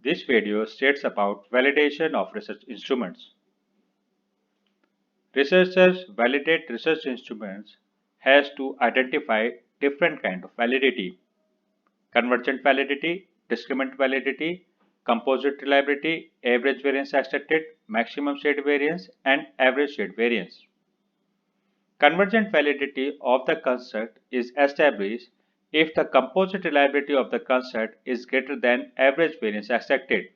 This video states about validation of research instruments. Researchers validate research instruments has to identify different kind of validity: convergent validity, discriminant validity, composite reliability, average variance accepted, maximum shade variance, and average shade variance. Convergent validity of the construct is established if the composite reliability of the construct is greater than average variance accepted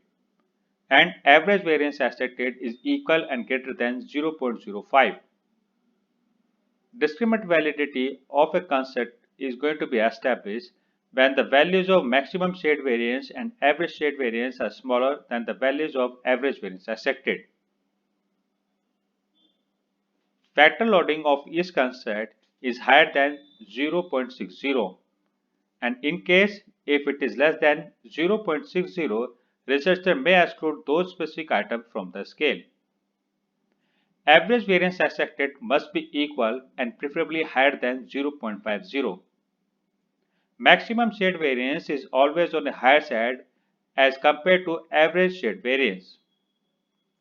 and average variance accepted is equal and greater than 0.05. Discriminant validity of a construct is going to be established when the values of maximum shade variance and average shade variance are smaller than the values of average variance accepted. Factor loading of each construct is higher than 0.60, and in case if it is less than 0.60, researcher may exclude those specific items from the scale. Average variance accepted must be equal and preferably higher than 0.50. Maximum shade variance is always on the higher side as compared to average shade variance.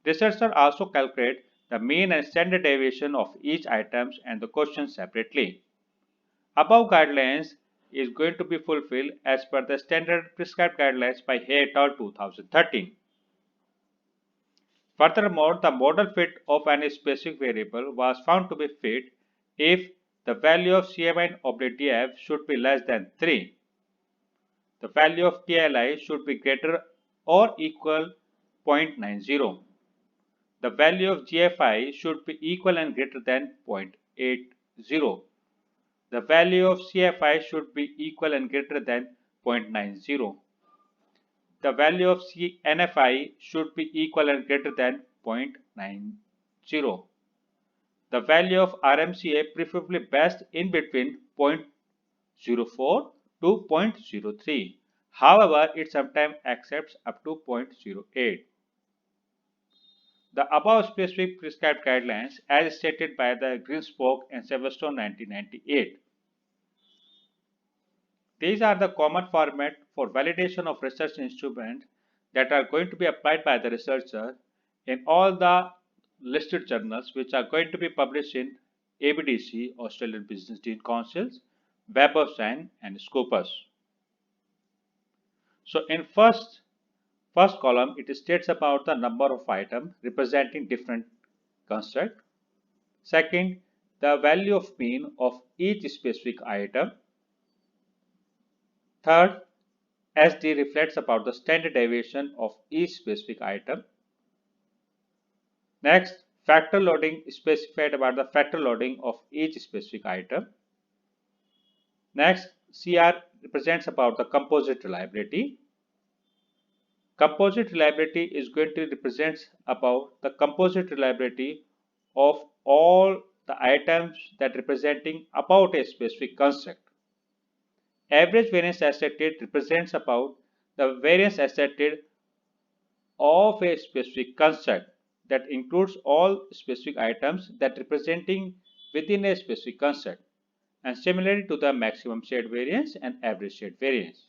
Researchers also calculate the mean and standard deviation of each item and the question separately. Above guidelines is going to be fulfilled as per the standard prescribed guidelines by Hay et al. 2013. Furthermore, the model fit of any specific variable was found to be fit if the value of CMI/DF should be less than 3. The value of KLI should be greater or equal 0.90. The value of GFI should be equal and greater than 0.80. The value of CFI should be equal and greater than 0.90. The value of NFI should be equal and greater than 0.90. The value of RMCA preferably best in between 0.04 to 0.03. However, it sometimes accepts up to 0.08. The above specific prescribed guidelines as stated by the Greenspoke and Silverstone 1998. These are the common format for validation of research instruments that are going to be applied by the researcher in all the listed journals which are going to be published in ABDC, Australian Business Dean Councils, Web of Science and Scopus. So in first column it states about the number of items representing different construct. Second, the value of mean of each specific item. Third, SD reflects about the standard deviation of each specific item. Next, factor loading is specified about the factor loading of each specific item. Next, CR represents about the composite reliability. Composite reliability is going to represent about the composite reliability of all the items that representing about a specific construct. Average variance accepted represents about the variance accepted of a specific construct that includes all specific items that representing within a specific construct, and similarly to the maximum shade variance and average shade variance.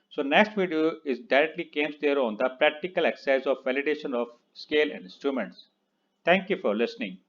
So next video is directly comes there on the practical exercise of validation of scale and instruments. Thank you for listening.